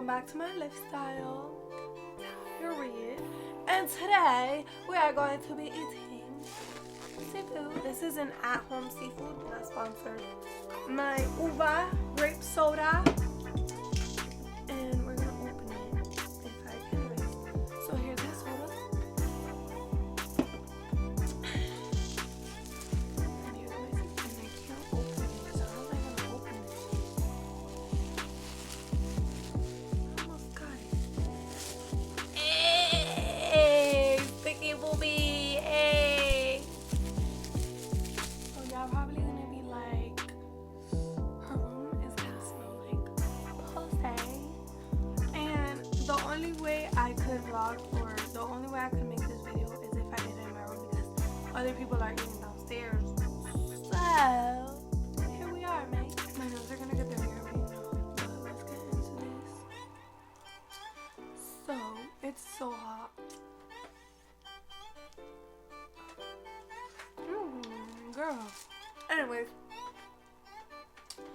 welcome back to my lifestyle. Period. And today we are going to be eating seafood. This is an at-home seafood, not sponsored. My uva grape soda. And we're gonna open it if I can. So here's the soda. And here's my seafood. And I can't open it. So how am I gonna open it? I almost got it. Hey, sticky booby. Hey. So y'all probably gonna be like, her room is gonna smell like pussy. And the only way I could vlog, or the only way I could make this video is if I did it in my room because other people are eating downstairs. So here we are, mate. My nose are gonna get their hair right now. But let's get into this. So it's so hot. Girl. Anyways,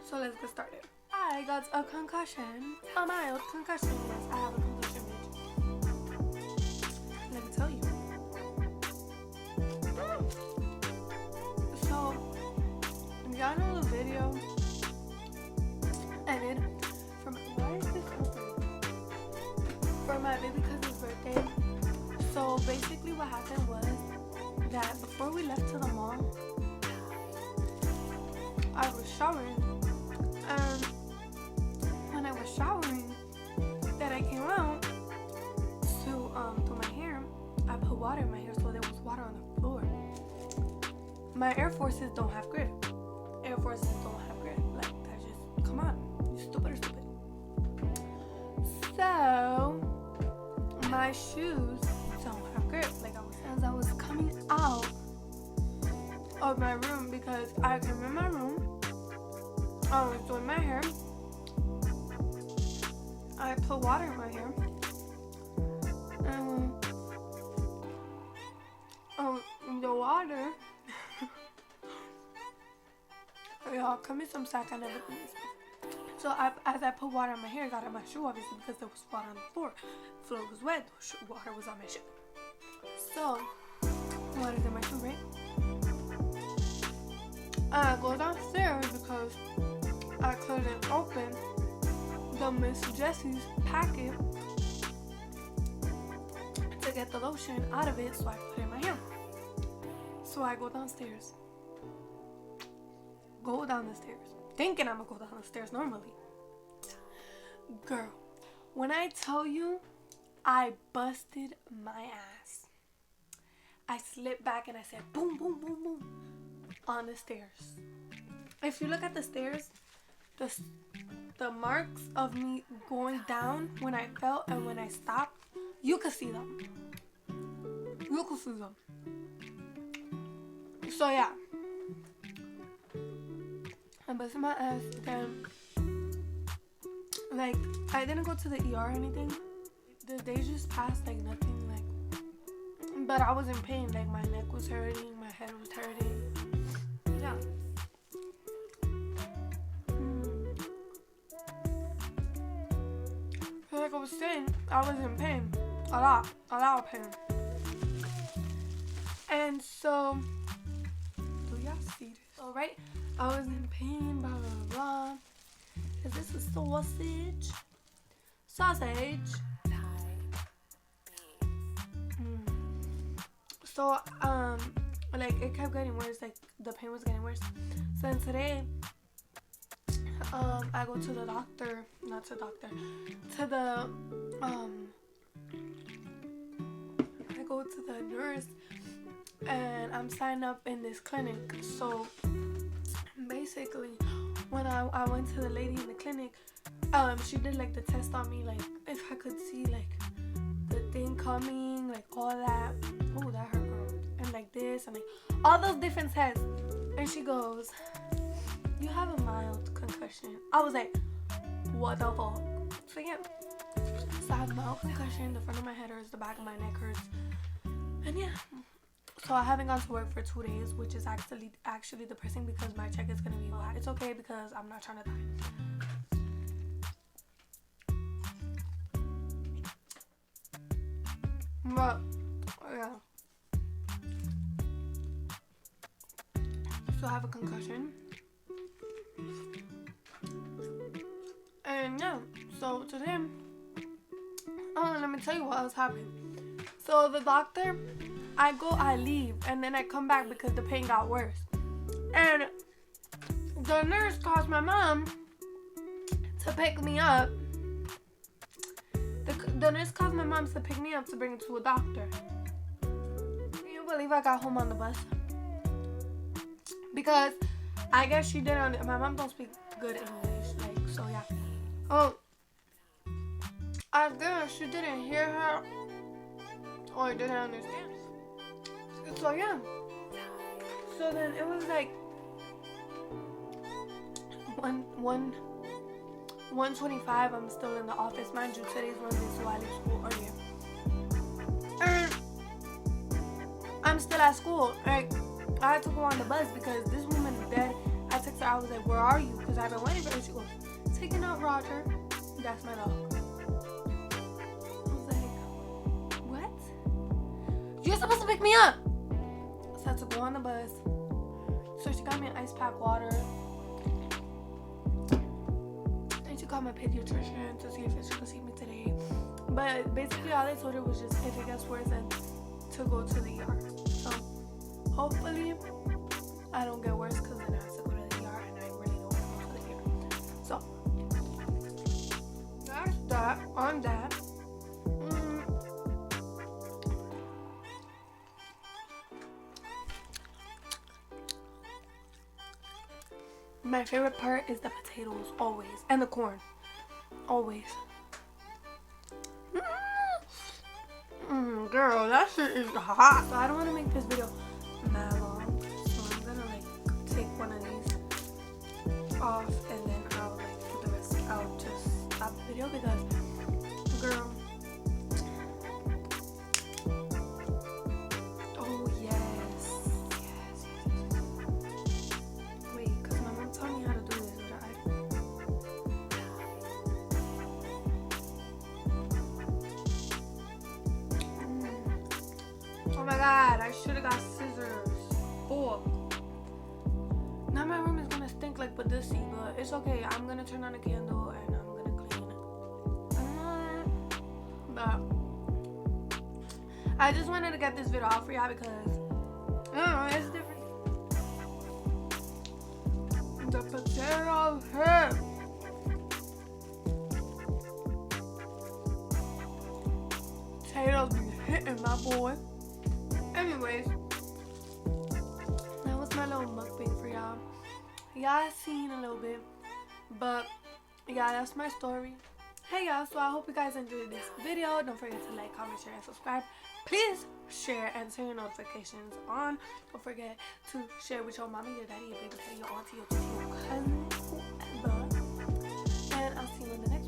so let's get started. I got a concussion. A mild concussion. Yes, I have a concussion. Let me tell you. So, y'all know the video I did from, why is this open? For my baby cousin's birthday. So basically what happened was that before we left to the mall, I was showering, and when I was showering, that I came out to do my hair, I put water in my hair, so there was water on the floor. My Air Forces don't have grip. Air Forces don't have grip. Like, that just, come on, you stupid or stupid. So, my shoes don't have grip. Like, as I was coming out of my room, because I came in my room, I was doing my hair, I put water in my hair, and the water, y'all, cut me some slack, I never did this. So as I put water on my hair, I got on my shoe, obviously, because there was water on the floor. The floor was wet, water was on my shoe. So, water's in my shoe, right? I go downstairs because I couldn't open the Miss Jessie's packet to get the lotion out of it, so I put it in my hair. So I go downstairs. Go down the stairs. Thinking I'm gonna go down the stairs normally. Girl, when I tell you I busted my ass, I slipped back and I said boom, boom, boom, boom on the stairs. If you look at the stairs, the marks of me going down when I fell and when I stopped, you could see them. You could see them. So yeah, I busted my ass. Then, like, I didn't go to the ER or anything. The days just passed like nothing, like, but I was in pain. Like, my neck was hurting, my head was hurting. Yeah. So like I was saying, I was in pain. A lot of pain. And so, do y'all see this? Alright, I was in pain, blah, blah, blah. Is this a sausage? Sausage. So, like, it kept getting worse. Like, the pain was getting worse. So then today, I go to the doctor, not to the doctor, to the, I go to the nurse, and I'm signed up in this clinic. So basically, when I went to the lady in the clinic, she did like the test on me, like if I could see like the thing coming, like all that. Oh, that hurt, girl. And like this, and like all those different tests. And she goes, you have a mild concussion. I was like, what the fuck? So yeah, so I have a mild concussion. The front of my head hurts, the back of my neck hurts, and yeah. So I haven't gone to work for 2 days, which is actually depressing because my check is gonna be whack. It's okay because I'm not trying to die. But yeah. So I have a concussion. And yeah, so today, oh, let me tell you what else happened. So the doctor, I leave, and then I come back because the pain got worse. And the nurse calls my mom to pick me up. The nurse calls my mom to pick me up to bring her to a doctor. Can you believe I got home on the bus? Because I guess she didn't, my mom don't speak good English, like, so yeah. Oh, I guess she didn't hear her or didn't understand. So yeah. So then it was like 1:25. I'm still in the office. Mind you, today's Monday, so I leave school earlier. And I'm still at school. Like, I had to go on the bus because this woman is dead. I texted her. I was like, "Where are you?" Because I've been waiting for her. She goes, "Taking out Roger." That's my dog. I was like, "What? You're supposed to pick me up." So I had to go on the bus. So she got me an ice pack water. And she called my pediatrician to see if she could see me today. But basically all they told her was just if it gets worse then to go to the ER. So hopefully I don't get worse because then I have to go to the ER and I really don't want to go to the ER. So that's that on that. My favorite part is the potatoes, always. And the corn. Always. Girl, that shit is hot. So I don't want to make this video mad long. So I'm gonna like take one of these off and then I'll like put the rest. I'll just stop the video because, girl. Oh yes. Yes. Wait, because my mom taught me how to do this. Oh my god, I should have got scissors. Oh. Now my room is gonna stink like Badussi, but it's okay. I'm gonna turn on a candle and I'm gonna clean it. But I just wanted to get this video out for y'all because I don't know, it's different. The potato head. Potatoes be hitting my boy. Anyways, that was my little mukbang for y'all. Y'all seen a little bit, but yeah, that's my story. Hey y'all, so I hope you guys enjoyed this video. Don't forget to like, comment, share, and subscribe. Please share and turn your notifications on. Don't forget to share with your mommy, your daddy, your baby, your auntie, your cousin, whoever. And I'll see you in the next